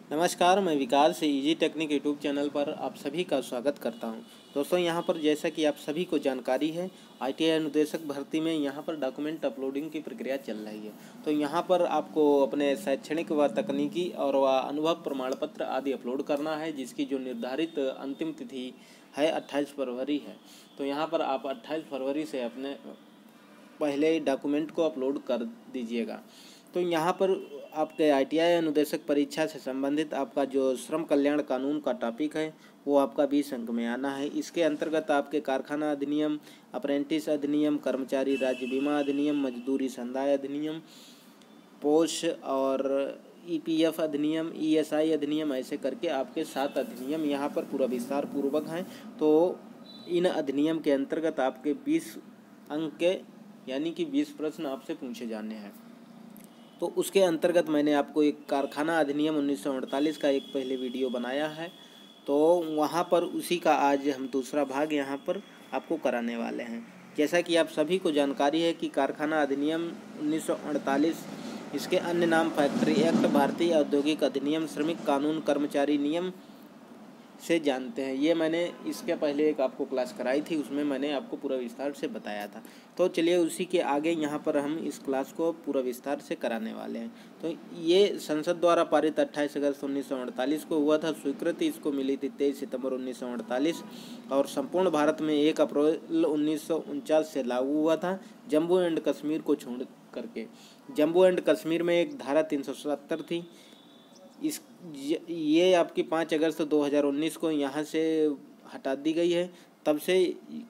नमस्कार, मैं विकास से इजी टेक्निक यूट्यूब चैनल पर आप सभी का स्वागत करता हूं। दोस्तों, यहां पर जैसा कि आप सभी को जानकारी है, आईटीआई अनुदेशक भर्ती में यहां पर डॉक्यूमेंट अपलोडिंग की प्रक्रिया चल रही है। तो यहां पर आपको अपने शैक्षणिक व तकनीकी और व अनुभव प्रमाण पत्र आदि अपलोड करना है, जिसकी जो निर्धारित अंतिम तिथि है 28 फरवरी है। तो यहाँ पर आप 28 फरवरी से अपने पहले डॉक्यूमेंट को अपलोड कर दीजिएगा। तो यहाँ पर आपके आईटीआई अनुदेशक परीक्षा से संबंधित आपका जो श्रम कल्याण कानून का टॉपिक है वो आपका 20 अंक में आना है। इसके अंतर्गत आपके कारखाना अधिनियम, अप्रेंटिस अधिनियम, कर्मचारी राज्य बीमा अधिनियम, मजदूरी संदाय अधिनियम, पोष और ईपीएफ अधिनियम, ईएसआई अधिनियम, ऐसे करके आपके 7 अधिनियम यहाँ पर पूरा विस्तार पूर्वक हैं। तो इन अधिनियम के अंतर्गत आपके 20 अंक के यानी कि 20 प्रश्न आपसे पूछे जाने हैं। तो उसके अंतर्गत मैंने आपको एक कारखाना अधिनियम 1948 का एक पहले वीडियो बनाया है, तो वहाँ पर उसी का आज हम दूसरा भाग यहाँ पर आपको कराने वाले हैं। जैसा कि आप सभी को जानकारी है कि कारखाना अधिनियम 1948, इसके अन्य नाम फैक्ट्री एक्ट, भारतीय औद्योगिक अधिनियम, श्रमिक कानून, कर्मचारी नियम से जानते हैं। ये मैंने इसके पहले एक आपको क्लास कराई थी, उसमें मैंने आपको पूरा विस्तार से बताया था। तो चलिए उसी के आगे यहाँ पर हम इस क्लास को पूरा विस्तार से कराने वाले हैं। तो ये संसद द्वारा पारित 28 अगस्त 1948 को हुआ था। स्वीकृति इसको मिली थी 23 सितंबर 1948 और संपूर्ण भारत में 1 अप्रैल 1949 से लागू हुआ था, जम्मू एंड कश्मीर को छोड़ करके। जम्मू एंड कश्मीर में एक धारा 370 थी। ये आपकी 5 अगस्त 2019 को यहाँ से हटा दी गई है। तब से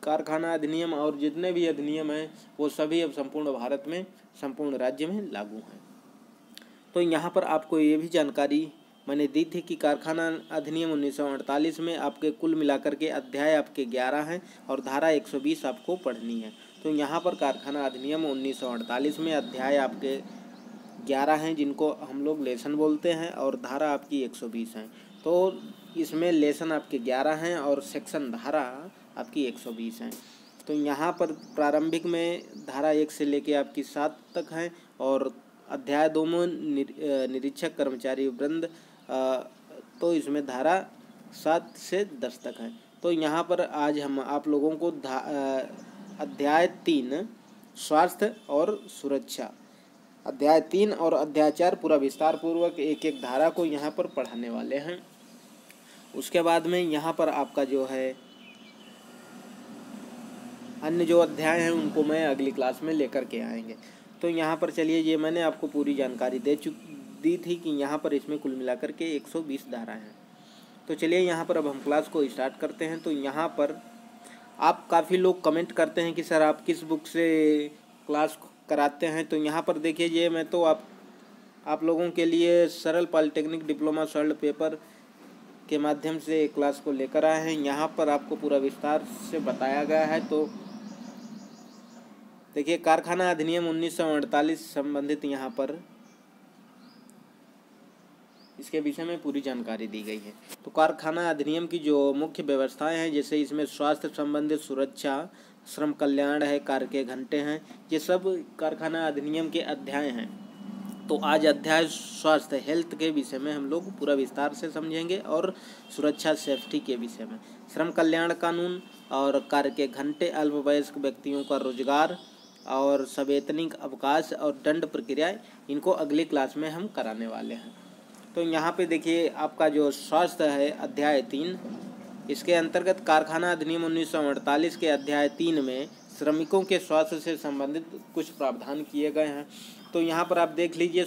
कारखाना अधिनियम और जितने भी अधिनियम हैं वो सभी अब संपूर्ण भारत में, संपूर्ण राज्य में लागू हैं। तो यहाँ पर आपको ये भी जानकारी मैंने दी थी कि कारखाना अधिनियम 1948 में आपके कुल मिलाकर के अध्याय आपके 11 हैं और धारा 120 आपको पढ़नी है। तो यहाँ पर कारखाना अधिनियम 1948 में अध्याय आपके 11 हैं, जिनको हम लोग लेसन बोलते हैं, और धारा आपकी 120 हैं। तो इसमें लेसन आपके 11 हैं और सेक्शन धारा आपकी 120 हैं। तो यहाँ पर प्रारंभिक में धारा 1 से लेके आपकी 7 तक हैं और अध्याय 2 में निरीक्षक कर्मचारी वृंद, तो इसमें धारा 7 से 10 तक है। तो यहाँ पर आज हम आप लोगों को अध्याय 3 स्वास्थ्य और सुरक्षा, अध्याय 3 और अध्याय 4 पूरा विस्तार पूर्वक एक एक धारा को यहाँ पर पढ़ाने वाले हैं। उसके बाद में यहाँ पर आपका जो है अन्य जो अध्याय हैं उनको मैं अगली क्लास में लेकर के आएंगे। तो यहाँ पर चलिए, ये मैंने आपको पूरी जानकारी दी थी कि यहाँ पर इसमें कुल मिलाकर के 120 धाराएँ हैं। तो चलिए यहाँ पर अब हम क्लास को स्टार्ट करते हैं। तो यहाँ पर आप काफ़ी लोग कमेंट करते हैं कि सर आप किस बुक से क्लास कराते हैं। तो यहाँ पर देखिए, ये मैं तो आप लोगों के लिए सरल पॉलिटेक्निक डिप्लोमा सरल पेपर के माध्यम से क्लास को लेकर आए हैं। यहाँ पर आपको पूरा विस्तार से बताया गया है। तो देखिए, कारखाना अधिनियम 1948 संबंधित यहाँ पर इसके विषय में पूरी जानकारी दी गई है। तो कारखाना अधिनियम की जो मुख्य व्यवस्थाएं हैं, जैसे इसमें स्वास्थ्य संबंधित, सुरक्षा, श्रम कल्याण है, कार्य के घंटे हैं, ये सब कारखाना अधिनियम के अध्याय हैं। तो आज अध्याय स्वास्थ्य हेल्थ के विषय में हम लोग पूरा विस्तार से समझेंगे और सुरक्षा सेफ्टी के विषय में। श्रम कल्याण कानून और कार्य के घंटे, अल्पवयस्क व्यक्तियों का रोजगार और सवैतनिक अवकाश और दंड प्रक्रिया, इनको अगली क्लास में हम कराने वाले हैं। तो यहाँ पे देखिए, आपका जो स्वास्थ्य है अध्याय 3, इसके अंतर्गत कारखाना अधिनियम 1948 के अध्याय 3 में श्रमिकों के स्वास्थ्य से संबंधित कुछ प्रावधान किए गए हैं। तो यहाँ पर आप देख लीजिए,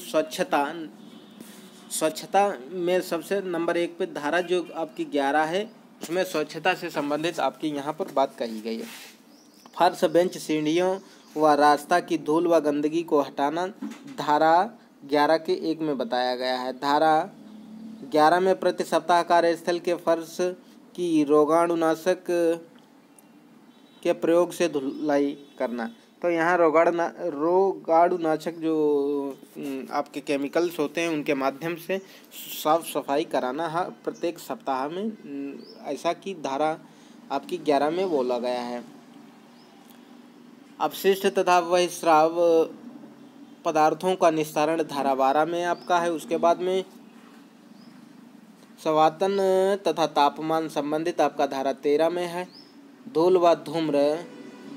स्वच्छता में सबसे नंबर 1 पे धारा जो आपकी 11 है, उसमें स्वच्छता से संबंधित आपकी यहाँ पर बात कही गई है। फर्श, बेंच, सीढ़ियों व रास्ता की धूल व गंदगी को हटाना धारा 11 के 1 में बताया गया है। धारा 11 में प्रति सप्ताह कार्यस्थल के फर्श की रोगाणुनाशक के प्रयोग से धुलाई करना। तो यहाँ रोगाणुनाशक जो आपके केमिकल्स होते हैं उनके माध्यम से साफ सफाई कराना है प्रत्येक सप्ताह में, ऐसा कि धारा आपकी 11 में बोला गया है। अपशिष्ट तथा वहिस्राव पदार्थों का निस्तारण धारा 12 में आपका है। उसके बाद में स्वातन तथा तापमान संबंधित आपका धारा 13 में है। धूल व धूम्र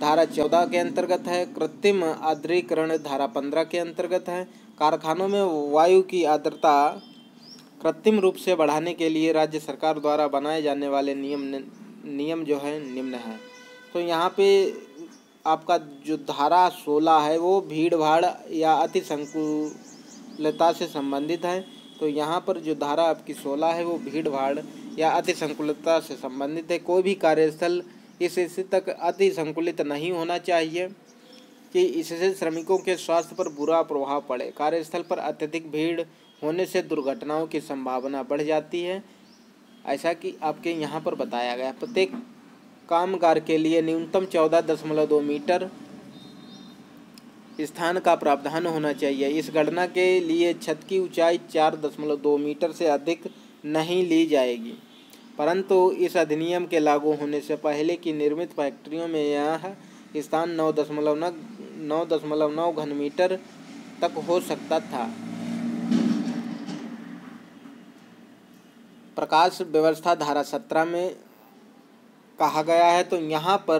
धारा 14 के अंतर्गत है। कृत्रिम आर्द्रीकरण धारा 15 के अंतर्गत है। कारखानों में वायु की आर्द्रता कृत्रिम रूप से बढ़ाने के लिए राज्य सरकार द्वारा बनाए जाने वाले नियम जो है निम्न है। तो यहाँ पे आपका जो धारा 16 है वो भीड़ भाड़ या अति संकुलता से संबंधित है। तो यहाँ पर जो धारा आपकी 16 है वो भीड़ भाड़ या अति संकुलता से संबंधित है। कोई भी कार्यस्थल इस स्थिति तक अति संकुलित नहीं होना चाहिए कि इससे श्रमिकों के स्वास्थ्य पर बुरा प्रभाव पड़े। कार्यस्थल पर अत्यधिक भीड़ होने से दुर्घटनाओं की संभावना बढ़ जाती है, ऐसा कि आपके यहाँ पर बताया गया। प्रत्येक कामगार के लिए न्यूनतम 14.2 मीटर स्थान का प्रावधान होना चाहिए। इस गणना के लिए छत की ऊंचाई 4.2 मीटर से अधिक नहीं ली जाएगी, परंतु इस अधिनियम के लागू होने से पहले की निर्मित फैक्ट्रियों में यह स्थान 9.9 घन मीटर तक हो सकता था। प्रकाश व्यवस्था धारा 17 में कहा गया है। तो यहाँ पर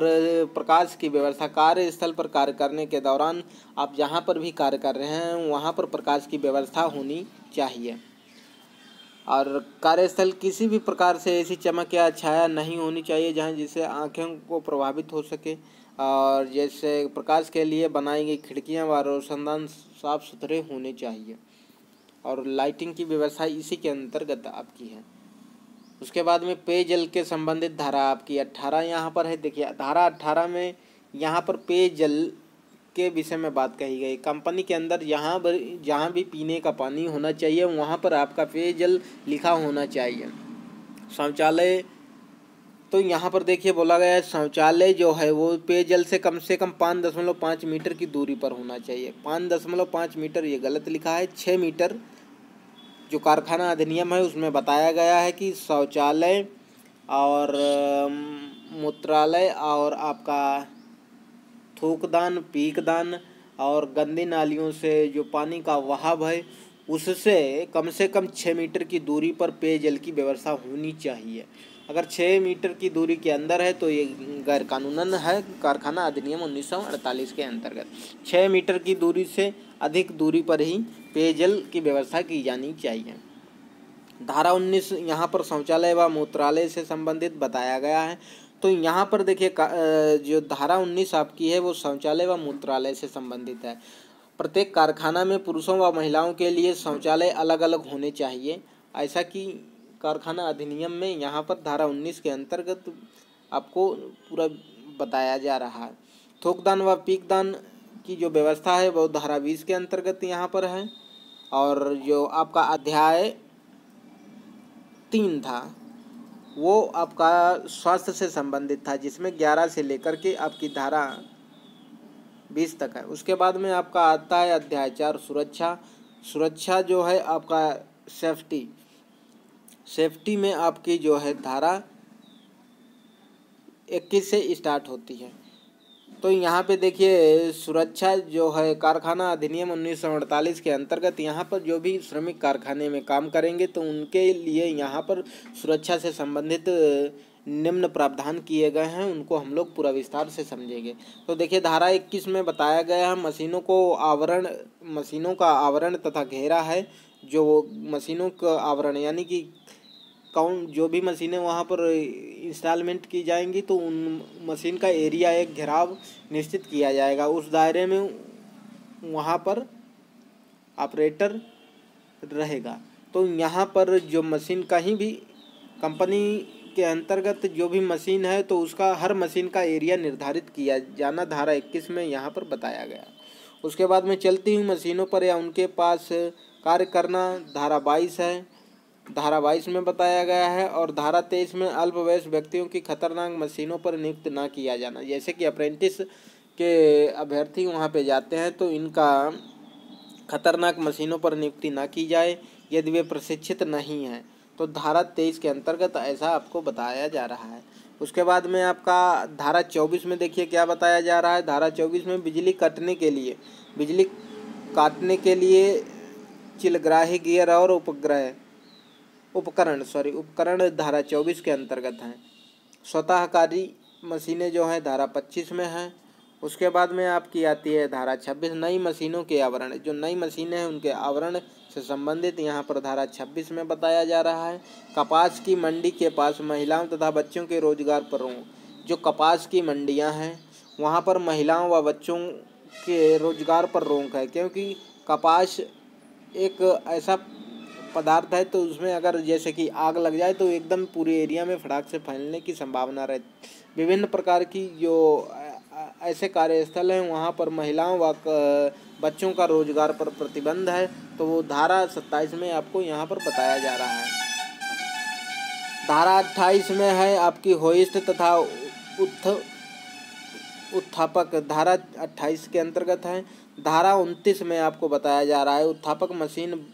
प्रकाश की व्यवस्था कार्यस्थल पर कार्य करने के दौरान आप जहाँ पर भी कार्य कर रहे हैं वहाँ पर प्रकाश की व्यवस्था होनी चाहिए और कार्यस्थल किसी भी प्रकार से ऐसी चमक या छाया नहीं होनी चाहिए जहाँ जिससे आँखों को प्रभावित हो सके। और जैसे प्रकाश के लिए बनाई गई खिड़कियाँ व रोशनदान साफ सुथरे होने चाहिए और लाइटिंग की व्यवस्था इसी के अंतर्गत आपकी है। उसके बाद में पेयजल के संबंधित धारा आपकी 18 यहाँ पर है। देखिए धारा 18 में यहाँ पर पेयजल के विषय में बात कही गई। कंपनी के अंदर जहाँ भी पीने का पानी होना चाहिए वहाँ पर आपका पेयजल लिखा होना चाहिए। शौचालय, तो यहाँ पर देखिए बोला गया है शौचालय जो है वो पेयजल से कम 5.5 मीटर की दूरी पर होना चाहिए। 5.5 मीटर ये गलत लिखा है। 6 मीटर जो कारखाना अधिनियम है उसमें बताया गया है कि शौचालय और मूत्रालय और आपका थूकदान, पीकदान और गंदी नालियों से जो पानी का बहाव है उससे कम 6 मीटर की दूरी पर पेयजल की व्यवस्था होनी चाहिए। अगर 6 मीटर की दूरी के अंदर है तो ये गैर कानूनन है। कारखाना अधिनियम 1948 के अंतर्गत 6 मीटर की दूरी से अधिक दूरी पर ही पेयजल की व्यवस्था की जानी चाहिए। धारा 19 यहाँ पर शौचालय व मूत्रालय से संबंधित बताया गया है। तो यहाँ पर देखिए जो धारा 19 आपकी है वो शौचालय व मूत्रालय से संबंधित है। प्रत्येक कारखाना में पुरुषों व महिलाओं के लिए शौचालय अलग अलग होने चाहिए, ऐसा कि कारखाना अधिनियम में यहाँ पर धारा 19 के अंतर्गत आपको पूरा बताया जा रहा है। थूकदान व पीकदान की जो व्यवस्था है वो धारा 20 के अंतर्गत यहाँ पर है। और जो आपका अध्याय 3 था वो आपका स्वास्थ्य से संबंधित था, जिसमें 11 से लेकर के आपकी धारा 20 तक है। उसके बाद में आपका आता है अध्याय 4 सुरक्षा जो है आपका सेफ्टी में आपकी जो है धारा 21 से स्टार्ट होती है। तो यहाँ पे देखिए सुरक्षा जो है कारखाना अधिनियम 1948 के अंतर्गत यहाँ पर जो भी श्रमिक कारखाने में काम करेंगे तो उनके लिए यहाँ पर सुरक्षा से संबंधित निम्न प्रावधान किए गए हैं, उनको हम लोग पूरा विस्तार से समझेंगे। तो देखिए धारा 21 में बताया गया है मशीनों का आवरण तथा घेरा है। जो मशीनों का आवरण यानी कि जो भी मशीनें वहाँ पर इंस्टॉलमेंट की जाएंगी तो उन मशीन का एरिया एक घेराव निश्चित किया जाएगा। उस दायरे में वहाँ पर ऑपरेटर रहेगा। तो यहाँ पर जो मशीन कहीं भी कंपनी के अंतर्गत जो भी मशीन है तो उसका हर मशीन का एरिया निर्धारित किया जाना धारा 21 में यहाँ पर बताया गया। उसके बाद में चलती हुई मशीनों पर या उनके पास कार्य करना धारा 22 है। धारा 22 में बताया गया है। और धारा 23 में अल्पवयस्क व्यक्तियों की खतरनाक मशीनों पर नियुक्त ना किया जाना। जैसे कि अप्रेंटिस के अभ्यर्थी वहाँ पे जाते हैं तो इनका खतरनाक मशीनों पर नियुक्ति ना की जाए यदि वे प्रशिक्षित नहीं हैं। तो धारा 23 के अंतर्गत ऐसा आपको बताया जा रहा है। उसके बाद में आपका धारा 24 में देखिए क्या बताया जा रहा है। धारा 24 में बिजली काटने के लिए चिलग्राही गियर और उपग्रह उपकरण धारा 24 के अंतर्गत हैं। स्वतःकारी मशीनें जो हैं धारा 25 में हैं। उसके बाद में आपकी आती है धारा 26 नई मशीनों के आवरण। जो नई मशीनें हैं उनके आवरण से संबंधित यहाँ पर धारा 26 में बताया जा रहा है। कपास की मंडी के पास महिलाओं तथा बच्चों के रोजगार पर रोक। जो कपास की मंडियाँ हैं वहाँ पर महिलाओं व बच्चों के रोजगार पर रोक है, क्योंकि कपास एक ऐसा पदार्थ है तो उसमें अगर जैसे कि आग लग जाए तो एकदम पूरे एरिया में फटाक से फैलने की संभावना रहती। विभिन्न प्रकार की जो ऐसे कार्यस्थल हैं वहाँ पर महिलाओं व बच्चों का रोजगार पर प्रतिबंध है, तो वो धारा 27 में आपको यहाँ पर बताया जा रहा है। धारा 28 में है आपकी होइस्ट तथा उत्थापक। धारा 28 के अंतर्गत है। धारा 29 में आपको बताया जा रहा है उत्थापक मशीन,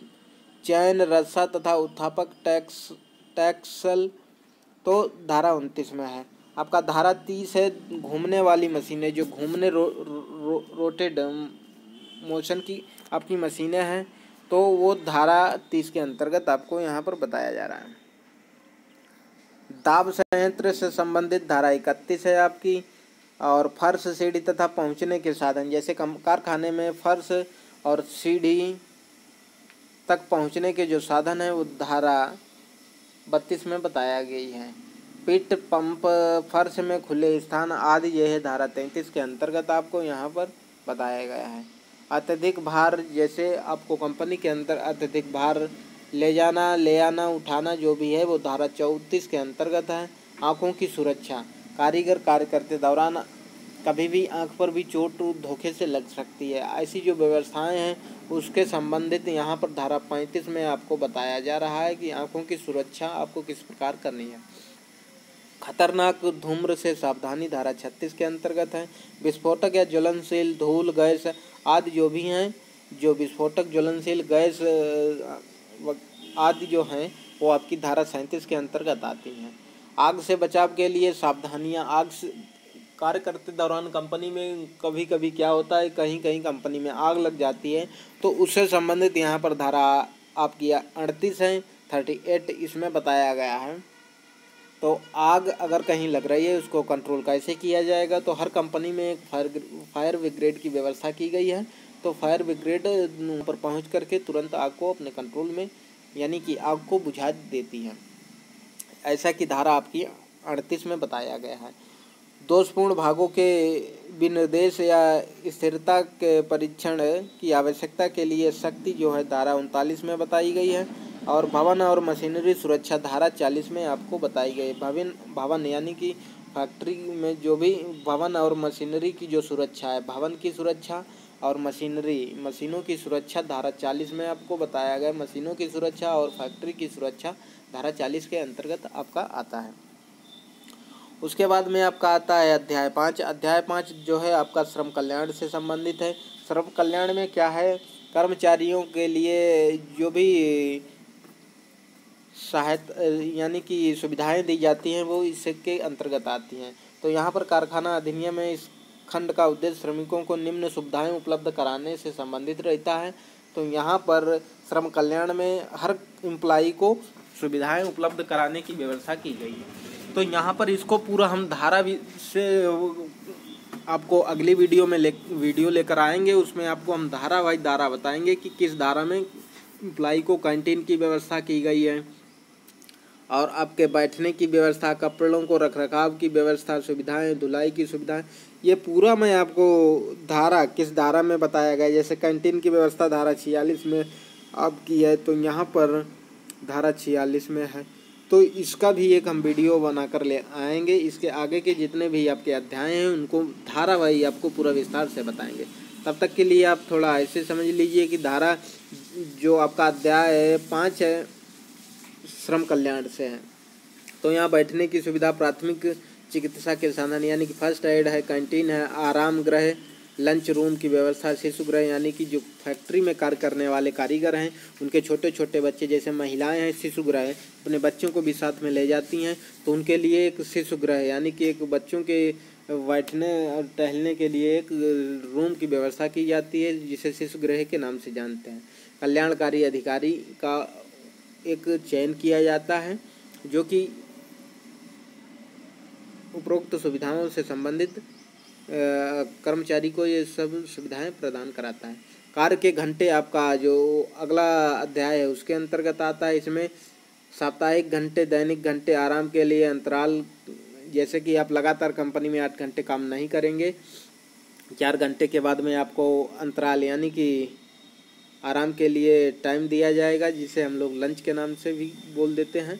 चैन, रस्सा तथा उत्थापक टैक्सल, तो धारा 29 में है। आपका धारा 30 है घूमने वाली मशीनें। जो घूमने रोटेड मोशन की आपकी मशीनें हैं तो वो धारा 30 के अंतर्गत आपको यहाँ पर बताया जा रहा है। दाब संयंत्र से संबंधित धारा 31 है आपकी। और फर्श, सीढ़ी तथा पहुँचने के साधन, जैसे कारखाने में फर्श और सीढ़ी तक पहुँचने के जो साधन है वो धारा 32 में बताया गई है। पिट, पंप, फर्श में खुले स्थान आदि यह है धारा 33 के अंतर्गत आपको यहाँ पर बताया गया है। अत्यधिक भार, जैसे आपको कंपनी के अंदर अत्यधिक भार ले जाना, ले आना, उठाना जो भी है वो धारा 34 के अंतर्गत है। आँखों की सुरक्षा, कारीगर कार्य करते दौरान कभी भी आँख पर भी चोट धोखे से लग सकती है, ऐसी जो व्यवस्थाएं हैं उसके संबंधित यहाँ पर धारा 35 में आपको बताया जा रहा है कि आँखों की सुरक्षा आपको किस प्रकार करनी है। खतरनाक धूम्र से सावधानी धारा 36 के अंतर्गत है। विस्फोटक या ज्वलनशील धूल, गैस आदि जो भी हैं, जो विस्फोटक, ज्वलनशील गैस आदि जो हैं वो आपकी धारा 37 के अंतर्गत आती हैं। आग से बचाव के लिए सावधानियां। आग से कार्य करते दौरान कंपनी में कभी कभी क्या होता है, कहीं कहीं कंपनी में आग लग जाती है, तो उससे संबंधित यहाँ पर धारा आपकी 38 है, 38 इसमें बताया गया है। तो आग अगर कहीं लग रही है उसको कंट्रोल कैसे किया जाएगा, तो हर कंपनी में एक फायर ब्रिगेड की व्यवस्था की गई है। तो फायर ब्रिगेड पर पहुँच करके तुरंत आग को अपने कंट्रोल में, यानी कि आग को बुझा देती है, ऐसा की धारा आपकी 38 में बताया गया है। दोषपूर्ण भागों के विनिर्देश या स्थिरता के परीक्षण की आवश्यकता के लिए शक्ति जो है धारा 39 में बताई गई है। और भवन और मशीनरी सुरक्षा धारा 40 में आपको बताई गई है। भवन यानी कि फैक्ट्री में जो भी भवन और मशीनरी की जो सुरक्षा है, भवन की सुरक्षा और मशीनों की सुरक्षा धारा 40 में आपको बताया गया। मशीनों की सुरक्षा और फैक्ट्री की सुरक्षा धारा 40 के अंतर्गत आपका आता है। उसके बाद में आपका आता है अध्याय 5। अध्याय 5 जो है आपका श्रम कल्याण से संबंधित है। श्रम कल्याण में क्या है, कर्मचारियों के लिए जो भी सहायता यानी कि सुविधाएं दी जाती हैं वो इसके अंतर्गत आती हैं। तो यहाँ पर कारखाना अधिनियम में इस खंड का उद्देश्य श्रमिकों को निम्न सुविधाएं उपलब्ध कराने से संबंधित रहता है। तो यहाँ पर श्रम कल्याण में हर एम्प्लॉई को सुविधाएं उपलब्ध कराने की व्यवस्था की गई है। तो यहाँ पर इसको पूरा हम धारा से आपको अगली वीडियो में वीडियो लेकर आएंगे, उसमें आपको हम धारा वाइज धारा बताएंगे कि किस धारा में एम्प्लॉई को कैंटीन की व्यवस्था की गई है और आपके बैठने की व्यवस्था, कपड़ों को रखरखाव की व्यवस्था, सुविधाएं, धुलाई की सुविधाएं, ये पूरा मैं आपको धारा किस धारा में बताया गया। जैसे कैंटीन की व्यवस्था धारा 46 में आपकी है, तो यहाँ पर धारा 46 में है। तो इसका भी एक हम वीडियो बनाकर ले आएंगे। इसके आगे के जितने भी आपके अध्याय हैं उनको धारावाही आपको पूरा विस्तार से बताएंगे। तब तक के लिए आप थोड़ा ऐसे समझ लीजिए कि धारा जो आपका अध्याय 5 है श्रम कल्याण से है। तो यहाँ बैठने की सुविधा, प्राथमिक चिकित्सा के साधन यानी कि फर्स्ट एड है, कैंटीन है, आराम गृह, लंच रूम की व्यवस्था, शिशु गृह यानी कि जो फैक्ट्री में कार्य करने वाले कारीगर हैं उनके छोटे छोटे बच्चे, जैसे महिलाएं हैं शिशु गृह अपने बच्चों को भी साथ में ले जाती हैं, तो उनके लिए एक शिशु गृह यानी कि एक बच्चों के बैठने और टहलने के लिए एक रूम की व्यवस्था की जाती है, जिसे शिशु गृह के नाम से जानते हैं। कल्याणकारी अधिकारी का एक चयन किया जाता है जो कि उपरोक्त सुविधाओं से संबंधित कर्मचारी को ये सब सुविधाएं प्रदान कराता है। कार्य के घंटे आपका जो अगला अध्याय है उसके अंतर्गत आता है। इसमें साप्ताहिक घंटे, दैनिक घंटे, आराम के लिए अंतराल, जैसे कि आप लगातार कंपनी में 8 घंटे काम नहीं करेंगे, 4 घंटे के बाद में आपको अंतराल यानी कि आराम के लिए टाइम दिया जाएगा, जिसे हम लोग लंच के नाम से भी बोल देते हैं।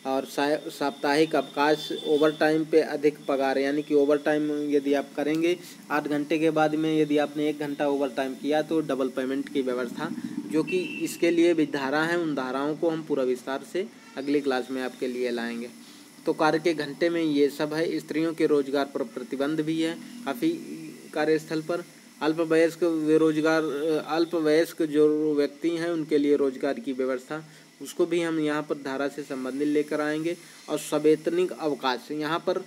और साप्ताहिक अवकाश, ओवर टाइम पे अधिक पगार, यानी कि ओवर टाइम यदि आप करेंगे 8 घंटे के बाद में यदि आपने 1 घंटा ओवर टाइम किया तो डबल पेमेंट की व्यवस्था, जो कि इसके लिए भी धारा है, उन धाराओं को हम पूरा विस्तार से अगली क्लास में आपके लिए लाएंगे। तो कार्य के घंटे में ये सब है। स्त्रियों के रोजगार पर प्रतिबंध भी है काफ़ी कार्यस्थल पर। अल्पवयस्क जो व्यक्ति हैं उनके लिए रोजगार की व्यवस्था, उसको भी हम यहाँ पर धारा से संबंधित लेकर आएंगे। और सवेतनिक अवकाश, यहाँ पर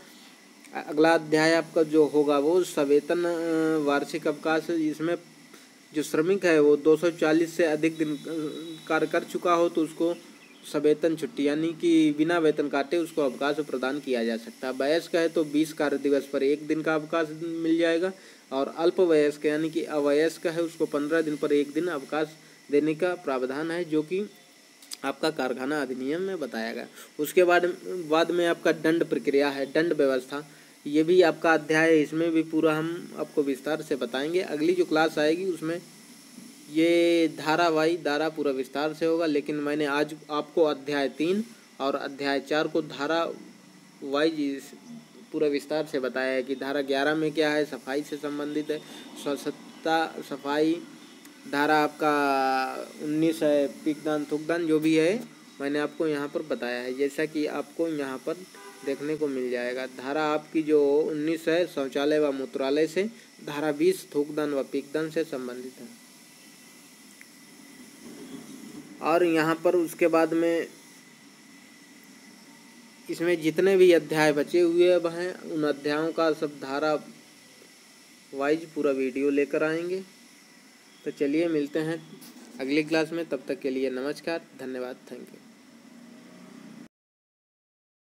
अगला अध्याय आपका जो होगा वो सवेतन वार्षिक अवकाश। इसमें जो श्रमिक है वो 240 से अधिक दिन कार्य कर चुका हो तो उसको सवेतन छुट्टी यानी कि बिना वेतन काटे उसको अवकाश प्रदान किया जा सकता है। वयस्क है तो 20 कार्य दिवस पर 1 दिन का अवकाश मिल जाएगा। और अल्पवयस्क यानी कि अवयस्क है उसको 15 दिन पर 1 दिन अवकाश देने का प्रावधान है, जो कि आपका कारखाना अधिनियम में बताया गया। उसके बाद में आपका दंड प्रक्रिया है, दंड व्यवस्था, ये भी आपका अध्याय है। इसमें भी पूरा हम आपको विस्तार से बताएंगे। अगली जो क्लास आएगी उसमें ये धारा पूरा विस्तार से होगा, लेकिन मैंने आज आपको अध्याय 3 और अध्याय 4 को धारा वाइज पूरा विस्तार से बताया है कि धारा 11 में क्या है, सफाई से संबंधित है, स्वच्छता सफाई। धारा आपका 19 है पिकदान थूकदान, जो भी है मैंने आपको यहाँ पर बताया है, जैसा कि आपको यहाँ पर देखने को मिल जाएगा। धारा आपकी जो 19 है शौचालय व मूत्रालय से, धारा 20 थूकदान व पिकदान से संबंधित है। और यहाँ पर उसके बाद में इसमें जितने भी अध्याय बचे हुए अब हैं उन अध्यायों का सब धारा वाइज पूरा वीडियो लेकर आएंगे। तो चलिए मिलते हैं अगली क्लास में, तब तक के लिए नमस्कार, धन्यवाद, थैंक यू।